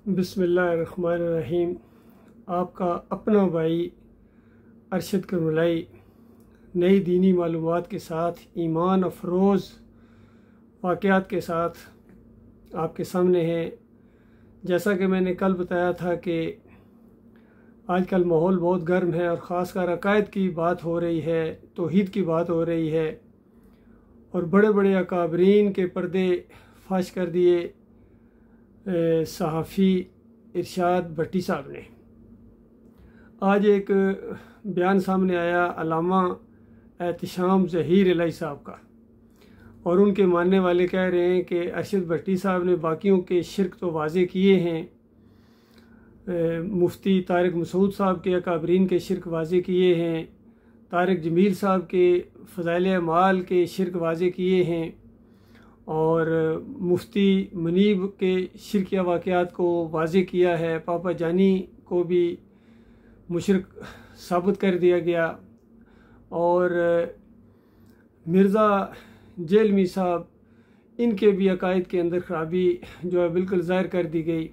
बिस्मिल्लाहिर्रहमानिर्रहीम। आपका अपना भाई अरशद करमलाई नई दीनी मालूमात के साथ ईमान अफरोज़ वाक़यात के साथ आपके सामने है। जैसा कि मैंने कल बताया था कि आजकल माहौल बहुत गर्म है और ख़ासकर अकायद की बात हो रही है, तौहीद की बात हो रही है और बड़े बड़े अकाबरीन के पर्दे फाश कर दिए सहाफ़ी इरशाद भट्टी साहब ने। आज एक बयान सामने आया अल्लामा एहतिशाम ज़हीर इलाही साहब का, और उनके मानने वाले कह रहे हैं कि अरशद भट्टी साहब ने बाकियों के शिरक तो वाज़े किए हैं, मुफ्ती तारिक मसूद साहब के अकाबरीन के शिरक वाज़े किए हैं, तारिक जमील साहब के फ़ज़ाइल अमाल के शिरक वाज़े किए हैं, और मुफ्ती मुनीब के शिरकिया वाक़यात को वाज़े किया है। पापा जानी को भी मुशरिक साबित कर दिया गया, और मिर्ज़ा जेलमी साहब इनके भी अकायद के अंदर ख़राबी जो है बिल्कुल ज़ाहिर कर दी गई।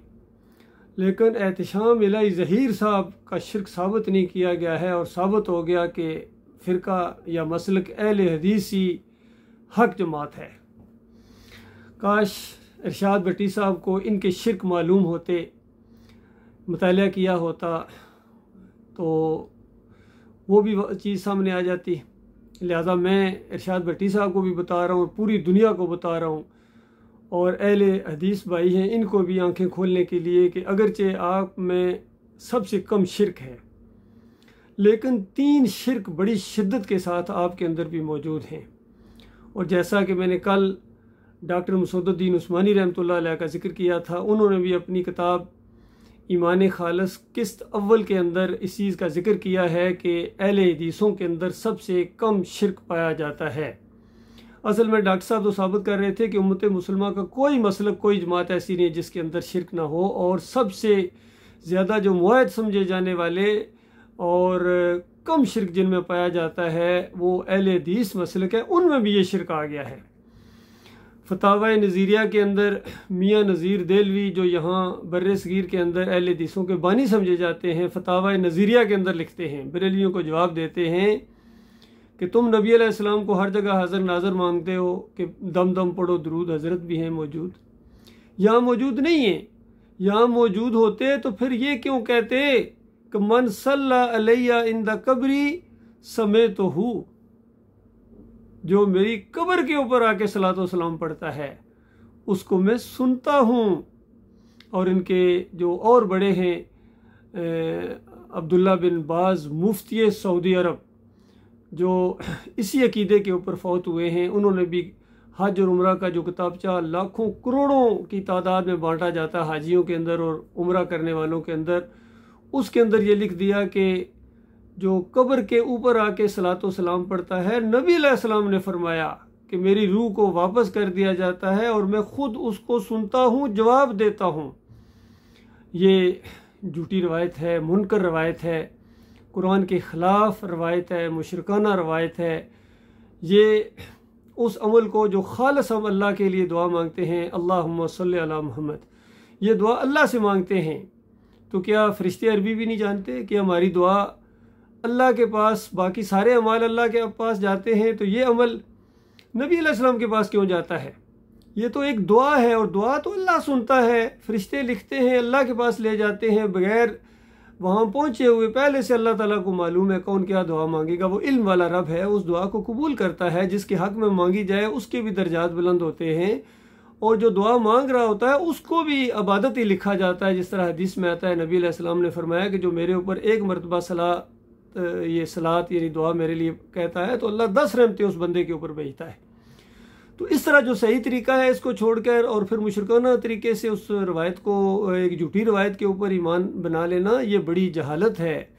लेकिन एहतिशाम इलाही ज़हीर साहब का शिरक साबित नहीं किया गया है, और साबित हो गया कि फ़िरका या मसलक अहले हदीस ही हक जमात है। काश इरशाद भट्टी साहब को इनके शिरक मालूम होते, मुताला किया होता, तो वो भी चीज़ सामने आ जाती। लिहाजा मैं इरशाद भट्टी साहब को भी बता रहा हूँ, पूरी दुनिया को बता रहा हूँ, और अहले हदीस भाई हैं इनको भी आंखें खोलने के लिए कि अगरचे आप में सबसे कम शिरक है, लेकिन 3 शिरक बड़ी शिद्दत के साथ आपके अंदर भी मौजूद हैं। और जैसा कि मैंने कल डॉक्टर मसूदुद्दीन उस्मानी रहमतुल्लाह अलैह का जिक्र किया था, उन्होंने भी अपनी किताब ईमान खालस किस्त अव्वल के अंदर इस चीज़ का जिक्र किया है कि अहले हदीसों के अंदर सबसे कम शिरक पाया जाता है। असल में डॉक्टर साहब तो साबित कर रहे थे कि उम्मत मुसलमान का कोई मसलक, कोई जमात ऐसी नहीं है जिसके अंदर शिरक ना हो, और सबसे ज़्यादा जो मुआहद समझे जाने वाले और कम शिरक जिनमें पाया जाता है वो अहले हदीस मसलक है, उनमें भी ये शिरक आ गया है। फतावा नज़ीरिया के अंदर मियाँ नज़ीर देलवी जो यहाँ बर्रे सगीर के अंदर अहले हदीसों के बानी समझे जाते हैं, फतावा नज़ीरिया के अंदर लिखते हैं, बरेलियों को जवाब देते हैं कि तुम नबी अलैहिस्सलाम को हर जगह हाज़िर नाज़र मांगते हो कि दम दम पढ़ो, दरूद हज़रत भी हैं मौजूद, यहाँ मौजूद नहीं है। यहाँ मौजूद होते तो फिर ये क्यों कहते कि मन सल्ला अलैया इंदा कब्री समेतहू, जो मेरी कब्र के ऊपर आके सलातो सलाम पढ़ता है उसको मैं सुनता हूँ। और इनके जो और बड़े हैं अब्दुल्ला बिन बाज मुफ्ती सऊदी अरब, जो इसी अकीदे के ऊपर फौत हुए हैं, उन्होंने भी हज और उम्रा का जो किताबचा लाखों करोड़ों की तादाद में बांटा जाता है हाजियों के अंदर और उम्रा करने वालों के अंदर, उसके अंदर ये लिख दिया कि जो कब्र के ऊपर आके सलातो सलाम पढ़ता है, नबी अलैहिस्सलाम ने फरमाया कि मेरी रूह को वापस कर दिया जाता है और मैं खुद उसको सुनता हूँ, जवाब देता हूँ। ये झूठी रवायत है, मुनकर रवायत है, कुरान के ख़िलाफ़ रवायत है, मुशरिकाना रवायत है। ये उस अमल को जो खालिस हम अल्लाह के लिए दुआ मांगते हैं, अल्लाहुम्मा सल्ली अला मुहम्मद, ये दुआ अल्लाह से मांगते हैं, तो क्या फ़रिश्ते अरबी भी नहीं जानते कि हमारी दुआ अल्लाह के पास, बाकी सारे अमाल अल्लाह के पास जाते हैं, तो ये अमल नबी अलैहिस्सलाम के पास क्यों जाता है? ये तो एक दुआ है, और दुआ तो अल्लाह सुनता है, फ़रिश्ते लिखते हैं, अल्लाह के पास ले जाते हैं, बग़ैर वहाँ पहुँचे हुए पहले से अल्लाह ताला को मालूम है कौन क्या दुआ मांगेगा। वो इल्म वाला रब है, उस दुआ को कबूल करता है, जिसके हक़ में मांगी जाए उसके भी दर्जात बुलंद होते हैं, और जो दुआ मांग रहा होता है उसको भी इबादत ही लिखा जाता है। जिस तरह हदीस में आता है, नबी अलैहिस्सलाम ने फरमाया कि जो मेरे ऊपर एक मरतबा ये सलात यानी दुआ मेरे लिए कहता है तो अल्लाह 10 रहमतें उस बंदे के ऊपर भेजता है। तो इस तरह जो सही तरीका है इसको छोड़कर और फिर मुशरिकाना तरीके से उस रवायत को एक झूठी रवायत के ऊपर ईमान बना लेना, ये बड़ी जहालत है।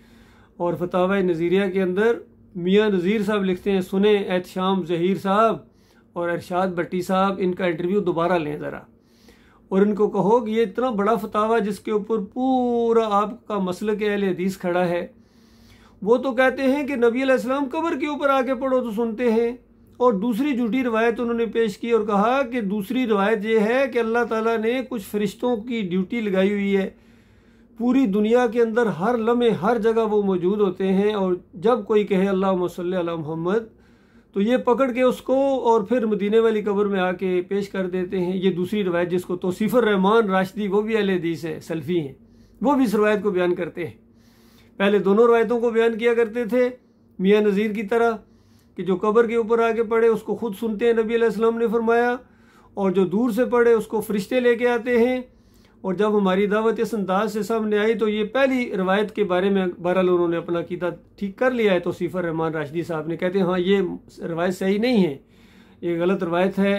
और फतावा नज़ीरिया के अंदर मियाँ नज़ीर साहब लिखते हैं, सुने एहतिशाम ज़हीर साहब और इरशाद भट्टी साहब, इनका इंटरव्यू दोबारा लें ज़रा, और इनको कहो कि ये इतना बड़ा फतावा जिसके ऊपर पूरा आपका मसलक अहले हदीस खड़ा है, वो तो कहते हैं कि नबी अलैहिस्सलाम कब्र के ऊपर आके पढ़ो तो सुनते हैं, और दूसरी झूठी रवायत उन्होंने पेश की और कहा कि दूसरी रवायत ये है कि अल्लाह ताला ने कुछ फरिश्तों की ड्यूटी लगाई हुई है, पूरी दुनिया के अंदर हर लम्हे हर जगह वो मौजूद होते हैं, और जब कोई कहे अल्लाहुम्मा सल्ली अला मुहम्मद तो ये पकड़ के उसको और फिर मदीने वाली कब्र में आके पेश कर देते हैं। ये दूसरी रवायत जिसको तौसीफ़ुर रहमान राशिदी, वो भी अहले हदीस है, सल्फ़ी हैं, वो भी इस रवायत को बयान करते हैं। पहले दोनों रवायतों को बयान किया करते थे मियाँ नज़ीर की तरह कि जो कब्र के ऊपर आके पढ़े उसको खुद सुनते हैं, नबी अलैहि सल्लम ने फरमाया, और जो दूर से पढ़े उसको फरिश्ते लेके आते हैं। और जब हमारी दावत इस अंदाज से सामने आई तो ये पहली रवायत के बारे में बहरहाल उन्होंने अपना अकीदा ठीक कर लिया है। तौसीफ़ुर रहमान राशिदी साहब ने कहते हैं हाँ ये रवायत सही नहीं है, ये गलत रवायत है।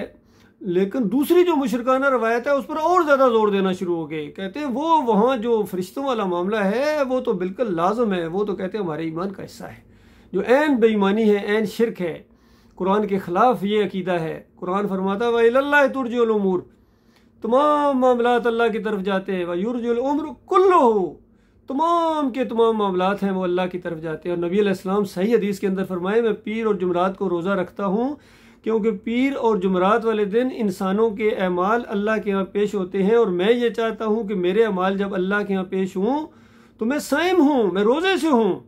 लेकिन दूसरी जो मुशरकाना रवायत है उस पर और ज़्यादा जोर देना शुरू हो गए। कहते हैं वो वहाँ जो फरिश्तों वाला मामला है वो तो बिल्कुल लाजम है, वो तो कहते हैं हमारे ईमान का हिस्सा है, जो ऐन बेईमानी है, ऐन शिरक है, कुरान के ख़िलाफ़ ये अकीदा है। कुरान फरमाता व इलल्लाहि तुरजउल उमूर, तमाम मामलात अल्लाह की तरफ जाते हैं, व युरजुल उम्र कुल्लुहु, तमाम के तमाम मामलात हैं वो अल्लाह की तरफ जाते हैं। और नबी अलैहिस्सलाम सही हदीस के अंदर फरमाए मैं पीर और जुमरात को रोज़ा रखता हूँ क्योंकि पीर और जुमरात वाले दिन इंसानों के अमाल अल्लाह के यहाँ पेश होते हैं, और मैं ये चाहता हूँ कि मेरे अमाल जब अल्लाह के यहाँ पेश हों तो मैं साइम हूँ, मैं रोज़े से हूँ।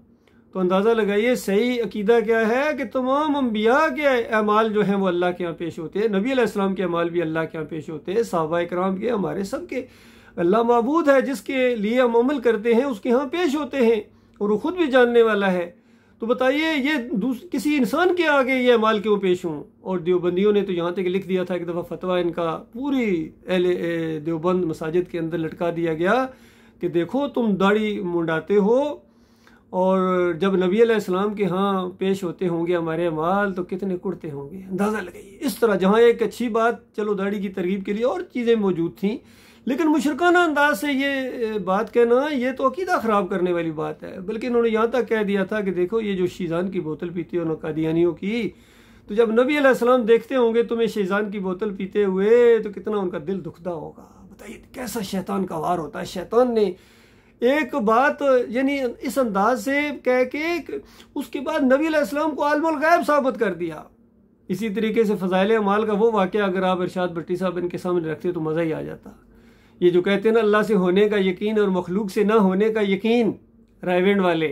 तो अंदाज़ा लगाइए सही अकीदा क्या है कि तमाम अंबिया के अमाल जो हैं वो अल्लाह के यहाँ पेश होते हैं, नबी अलैहिस्सलाम के अमाल भी अल्लाह के यहाँ पेश होते हैं, सहाबा किराम के, हमारे सब के। अल्लाह माबूद है, जिसके लिए हम अमल करते हैं उसके यहाँ पेश होते हैं, और वो खुद भी जानने वाला है। तो बताइए ये किसी इंसान के आगे ये अमाल क्यों पेश हों। और देवबंदियों ने तो यहाँ तक लिख दिया था, एक दफ़ा फतवा इनका पूरी देवबंद मसाजिद के अंदर लटका दिया गया कि देखो तुम दाढ़ी मुंडाते हो, और जब नबी अलैहिस्सलाम के यहाँ पेश होते होंगे हमारे अमाल तो कितने कुड़ते होंगे, अंदाज़ा लगाइए। इस तरह जहाँ एक अच्छी बात, चलो दाढ़ी की तरगीब के लिए और चीज़ें मौजूद थीं, लेकिन मुशरकाना अंदाज से ये बात कहना ये तो अकीदा ख़राब करने वाली बात है। बल्कि उन्होंने यहाँ तक कह दिया था कि देखो ये जो शीज़ान की बोतल पीते हो ना कादियानियों की, तो जब नबी अलैहिस्सलाम देखते होंगे तुम्हें शीज़ान की बोतल पीते हुए तो कितना उनका दिल दुखदा होगा। बताइए कैसा शैतान का वार होता है। शैतान ने एक बात यानी इस अंदाज से कह के उसके बाद नबी अलैहिस्सलाम को आलमुल गैब साबित कर दिया। इसी तरीके से फ़ज़ाइल अमाल का वो वाक़या अगर आप इरशाद भट्टी साहब इनके सामने रखते तो मज़ा ही आ जाता। ये जो कहते हैं ना अल्लाह से होने का यकीन और मखलूक से ना होने का यकीन, रायवेंड वाले,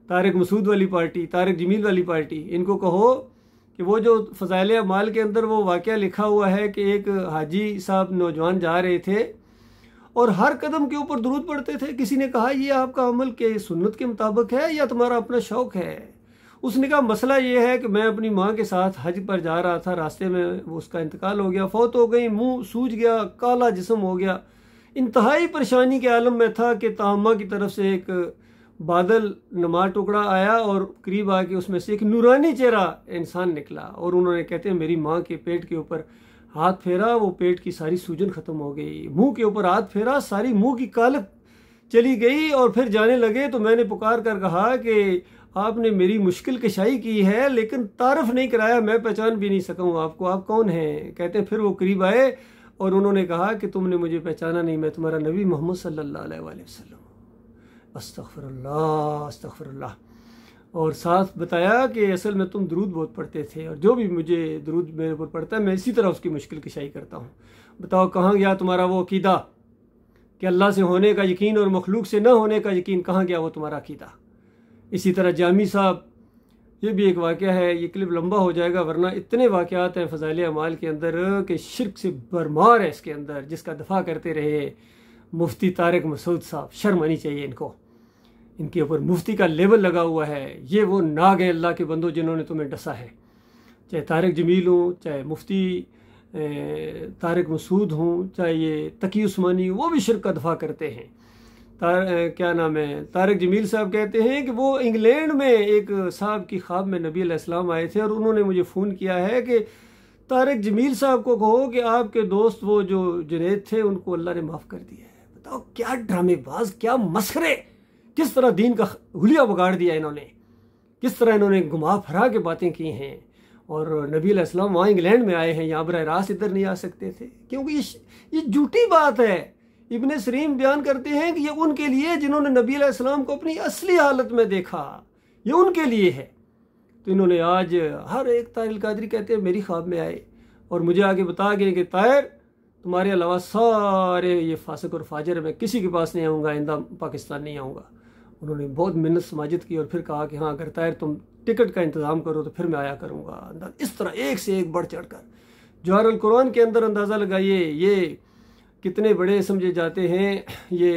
तारिक मसूद वाली पार्टी, तारिक जमील वाली पार्टी, इनको कहो कि वो जो फ़ज़ाइल अमाल के अंदर वो वाक़या लिखा हुआ है कि एक हाजी साहब नौजवान जा रहे थे और हर कदम के ऊपर दुरूद पढ़ते थे। किसी ने कहा ये आपका अमल के सुन्नत के मुताबिक है या तुम्हारा अपना शौक़ है। उसने कहा मसला ये है कि मैं अपनी माँ के साथ हज पर जा रहा था, रास्ते में वो उसका इंतकाल हो गया, फौत हो गई, मुंह सूज गया, काला जिस्म हो गया, इंतहाई परेशानी के आलम में था कि ताम्मा की तरफ से एक बादल नमा टुकड़ा आया और करीब आके उसमें से एक नूरानी चेहरा इंसान निकला, और उन्होंने कहते हैं मेरी माँ के पेट के ऊपर हाथ फेरा, वो पेट की सारी सूजन ख़त्म हो गई, मुंह के ऊपर हाथ फेरा, सारी मुंह की कालक चली गई, और फिर जाने लगे तो मैंने पुकार कर कहा कि आपने मेरी मुश्किल कशाई की है लेकिन तारफ़ नहीं कराया, मैं पहचान भी नहीं सका हूँ आपको, आप कौन हैं। कहते हैं फिर वो करीब आए और उन्होंने कहा कि तुमने मुझे पहचाना नहीं, मैं तुम्हारा नबी मोहम्मद सल्लल्लाहु अलैहि वसल्लम। अस्तग़फिरुल्लाह अस्तग़फिरुल्लाह। और साथ बताया कि असल में तुम दरूद बहुत पढ़ते थे और जो भी मुझे दरूद मेरे ऊपर पढ़ता है मैं इसी तरह उसकी मुश्किल कशाई करता हूँ। बताओ कहाँ गया तुम्हारा वो अकीदा कि अल्लाह से होने का यकीन और मखलूक से न होने का यकीन, कहाँ गया वो तुम्हारा अकीदा। इसी तरह जामी साहब, ये भी एक वाक़या है, ये क्लिप लंबा हो जाएगा वरना इतने वाक़यात हैं फ़ज़ाइल अमाल के अंदर कि शिर्क से भरमार है इसके अंदर, जिसका दफ़ा करते रहे मुफ्ती तारिक मसूद साहब। शर्म आनी चाहिए इनको, इनके ऊपर मुफ्ती का लेबल लगा हुआ है। ये वो नाग हैं अल्लाह के बंदो जिन्होंने तुम्हें डसा है, चाहे तारिक जमील हों, चाहे मुफ्ती तारिक मसूद हों, चाहे ये तकी उस्मानी, वो भी शिर्क का दफ़ा करते हैं। क्या नाम है, तारिक जमील साहब कहते हैं कि वो इंग्लैंड में एक साहब की ख्वाब में नबी अलैहिस्सलाम आए थे और उन्होंने मुझे फ़ोन किया है कि तारिक जमील साहब को कहो कि आपके दोस्त वो जो जुनैद थे उनको अल्लाह ने माफ़ कर दिया है। बताओ क्या ड्रामेबाज, क्या मसखरे, किस तरह दीन का हुलिया बिगाड़ दिया इन्होंने, किस तरह इन्होंने घुमा फिरा के बातें की हैं। और नबी अलैहिस्सलाम वहाँ इंग्लैंड में आए हैं, यहाँ बरह रास्त इधर नहीं आ सकते थे, क्योंकि ये झूठी बात है। इब्ने सरीम बयान करते हैं कि ये उनके लिए जिन्होंने नबी अलैहिस्सलाम को अपनी असली हालत में देखा, ये उनके लिए है। तो इन्होंने आज हर एक ताहिर कादरी कहते हैं मेरी ख्वाब में आए और मुझे आगे बता गए कि ताहिर तुम्हारे अलावा सारे ये फासिक और फाजिर, मैं किसी के पास नहीं आऊँगा, आइंदा पाकिस्तान नहीं आऊँगा। उन्होंने बहुत मिन्नत समाजित की और फिर कहा कि हाँ अगर ताहिर तुम टिकट का इंतज़ाम करो तो फिर मैं आया करूँगा। इस तरह एक से एक बढ़ चढ़ कर जवाहरुल कुरान के अंदर अंदाज़ा लगाइए ये कितने बड़े समझे जाते हैं। ये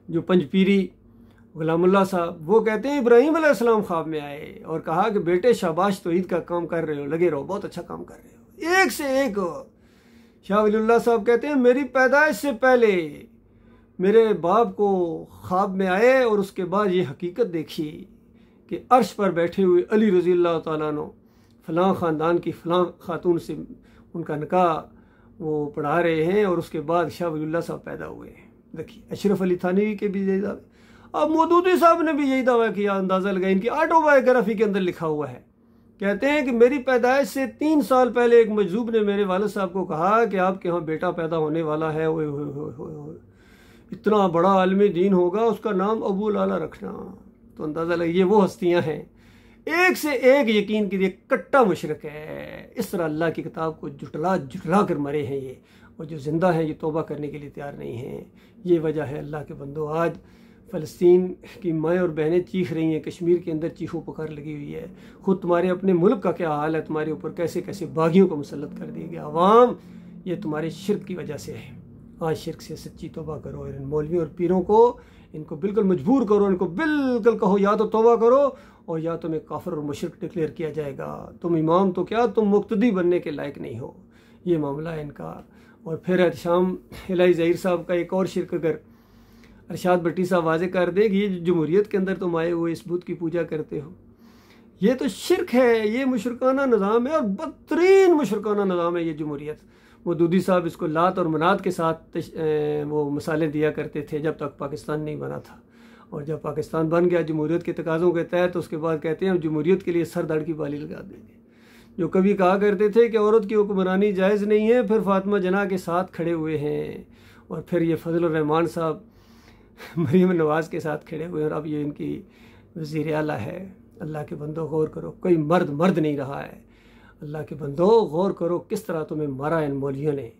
जो पंजपीरी गुलामुल्लाह साहब, वो कहते हैं इब्राहीम अलैहिस्सलाम ख्वाब में आए और कहा कि बेटे शाबाश, तौहीद का काम कर रहे हो, लगे रहो, बहुत अच्छा काम कर रहे हो। एक से एक शाह वलीउल्लाह साहब कहते हैं मेरी पैदाइश से पहले मेरे बाप को ख्वाब में आए और उसके बाद ये हकीकत देखी कि अर्श पर बैठे हुए अली रज़ी अल्लाह तआला अन्हु फ़लाँ ख़ानदान की फ़लाँ खातून से उनका निकाह वो पढ़ा रहे हैं और उसके बाद शाह वलीउल्लाह साहब पैदा हुए हैं। देखिए अशरफ अली थानवी के भी यही दावे, अब मौदूदी साहब ने भी यही दावा किया, अंदाज़ा लगाया, इनकी ऑटोबायोग्राफी के अंदर लिखा हुआ है। कहते हैं कि मेरी पैदाइश से 3 साल पहले एक मजजूब ने मेरे वालिद साहब को कहा कि आपके यहाँ बेटा पैदा होने वाला है, ओए इतना बड़ा आलमी दीन होगा, उसका नाम अबू लाला रखना। तो अंदाज़ा लगे ये वो हस्तियाँ हैं, एक से एक यकीन कीजिए कट्टा मुशरिक है। इस तरह अल्लाह की किताब को जुटला कर मरे हैं ये, और जो ज़िंदा हैं ये तौबा करने के लिए तैयार नहीं हैं। ये वजह है अल्लाह के बंदो, आज फ़लस्तीन की माएँ और बहनें चीख रही हैं, कश्मीर के अंदर चीखों पुकार लगी हुई है। ख़ुद तुम्हारे अपने मुल्क का क्या हाल है, तुम्हारे ऊपर कैसे कैसे बागियों को मुसल्लत कर दिया गया। अवाम ये तुम्हारे शिर्क की वजह से है। आज शिर्क से सच्ची तौबा करो, इन मौलवियों और पीरों को इनको बिल्कुल मजबूर करो, इनको बिल्कुल कहो या तो तौबा करो और या तुम्हें काफिर और मुशरिक डिक्लेयर किया जाएगा। तुम इमाम तो क्या, तुम मुक्तदी बनने के लायक नहीं हो। ये मामला है इनका। और फिर शाम इलाही ज़हीर साहब का एक और शिर्क अगर अरशाद भट्टी साहब वाजे कर दे कि ये जमहूरियत के अंदर तुम आए हुए इस बुत की पूजा करते हो, ये तो शिर्क है, ये मुशरकाना निज़ाम है और बदतरीन मुशरकाना निज़ाम है ये जमहूरियत। मौदूदी साहब इसको लात और मनात के साथ वो मिसालें दिया करते थे जब तक पाकिस्तान नहीं बना था, और जब पाकिस्तान बन गया जमहूरियत के तकाज़ों के तहत, तो उसके बाद कहते हैं हम जमहूरियत के लिए सर धड़ की बाली लगा देंगे। जो कभी कहा करते थे कि औरत की हुक्मरानी जायज़ नहीं है, फिर फातिमा जना के साथ खड़े हुए हैं, और फिर ये फजलुर रहमान साहब मरीम नवाज़ के साथ खड़े हुए, और अब ये इनकी वज़ीर आला है। अल्लाह के बंदो गौर करो, कोई मर्द नहीं रहा है। अल्लाह के बंदो गौर करो किस तरह तुम्हें मारा इन मौलवियों ने,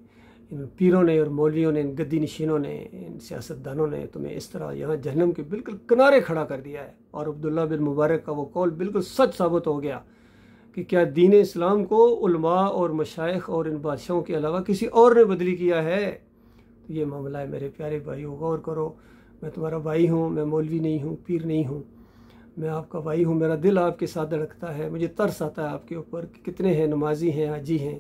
इन पीरों ने और मौलवियों ने, इन गद्दी नशीनों ने, इन सियासतदानों ने तुम्हें इस तरह यहाँ जहन्नम के बिल्कुल किनारे खड़ा कर दिया है। और अब्दुल्ला बिन मुबारक का वो कौल बिल्कुल सच साबित हो गया कि क्या दीन इस्लाम को उलमा और मशाइख और इन बादशाहों के अलावा किसी और ने बदली किया है। तो ये मामला है मेरे प्यारे भाइयों, गौर करो। मैं तुम्हारा भाई हूँ, मैं मौलवी नहीं हूँ, पीर नहीं हूँ, मैं आपका भाई हूँ। मेरा दिल आपके साथ धड़कता है, मुझे तरस आता है आपके ऊपर कि कितने हैं नमाजी हैं, हाजी हैं,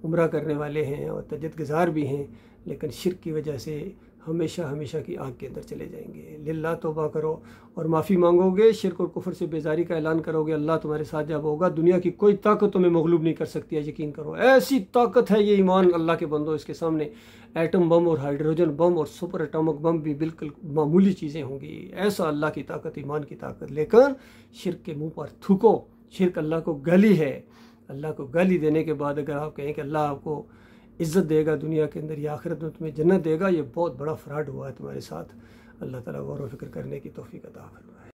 उम्रा करने वाले हैं और तजद्दुद गुज़ार भी हैं, लेकिन शिर्क की वजह से हमेशा हमेशा की आग के अंदर चले जाएंगे। लिल्लाह तौबा करो और माफ़ी मांगोगे, शिर्क और कुफ्र से बेजारी का ऐलान करोगे, अल्लाह तुम्हारे साथ जब होगा दुनिया की कोई ताकत तुम्हें मगलूब नहीं कर सकती है। यकीन करो, ऐसी ताकत है ये ईमान अल्लाह के बंदो, इसके सामने एटम बम और हाइड्रोजन बम और सुपर एटॉमिक बम भी बिल्कुल मामूली चीज़ें होंगी। ऐसा अल्लाह की ताकत, ईमान की ताकत। लेकिन शिर्क के मुँह पर थूको। शिर्क अल्लाह को गाली है। अल्लाह को गाली देने के बाद अगर आप कहें कि अल्लाह आपको इज़्ज़त देगा दुनिया के अंदर या आखिरत में तुम्हें जन्नत देगा, ये बहुत बड़ा फ्रॉड हुआ है तुम्हारे साथ। अल्लाह ताला गौर व फिक्र करने की तौफीक अता फरमाए।